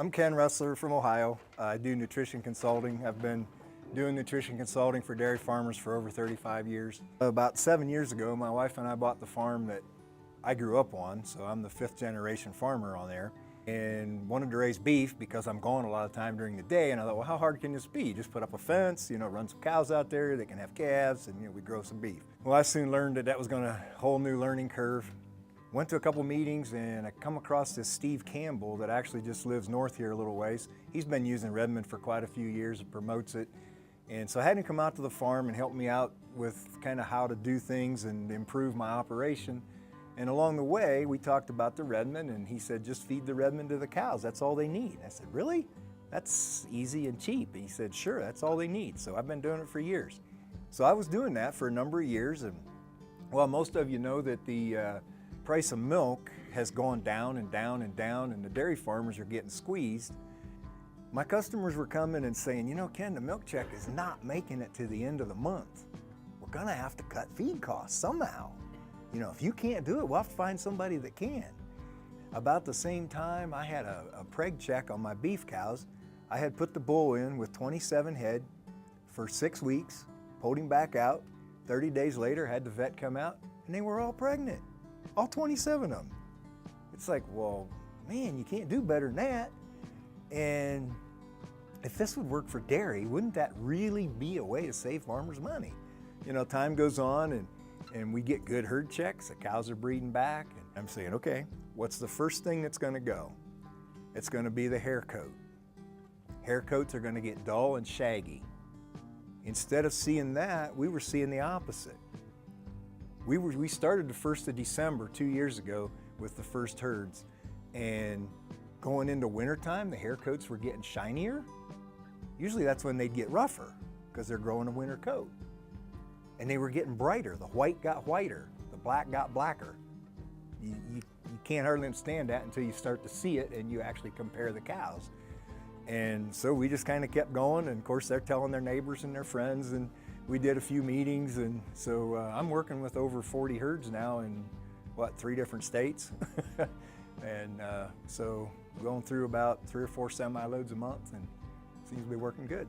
I'm Ken Ressler from Ohio. I do nutrition consulting. I've been doing nutrition consulting for dairy farmers for over 35 years. About 7 years ago, my wife and I bought the farm that I grew up on, so I'm the 5th generation farmer on there, and wanted to raise beef because I'm gone a lot of time during the day, and I thought, well, how hard can this be? Just put up a fence, run some cows out there, they can have calves, and we grow some beef. Well, I soon learned that was going to a whole new learning curve. Went to a couple meetings and I come across this Steve Campbell that actually just lives north here a little ways. He's been using Redmond for quite a few years and promotes it. And so I had him come out to the farm and help me out with kind of how to do things and improve my operation. And along the way, we talked about the Redmond, and he said, just feed the Redmond to the cows, that's all they need. I said, really? That's easy and cheap. And he said, sure, that's all they need. So I've been doing it for years. So I was doing that for a number of years, and well, most of you know that the price of milk has gone down and down and down, and the dairy farmers are getting squeezed. My customers were coming and saying, Ken, the milk check is not making it to the end of the month. We're gonna have to cut feed costs somehow. If you can't do it, we'll have to find somebody that can. About the same time, I had a preg check on my beef cows. I had put the bull in with 27 head for 6 weeks, pulled him back out. 30 days later, had the vet come out, and they were all pregnant. All 27 of them. It's like, well, man, you can't do better than that. And if this would work for dairy, wouldn't that really be a way to save farmers money? Time goes on and we get good herd checks, the cows are breeding back, and I'm saying, okay, what's the first thing that's gonna go? It's gonna be the hair coat. Hair coats are gonna get dull and shaggy. Instead of seeing that, we were seeing the opposite. We started the 1st of December 2 years ago with the first herds, and going into wintertime, the hair coats were getting shinier. Usually that's when they'd get rougher because they're growing a winter coat. And they were getting brighter. The white got whiter, the black got blacker. You can't hardly understand that until you start to see it and you actually compare the cows. And so we just kind of kept going, and of course they're telling their neighbors and their friends, and we did a few meetings, and so I'm working with over 40 herds now in, 3 different states. And so going through about 3 or 4 semi-loads a month, and seems to be working good.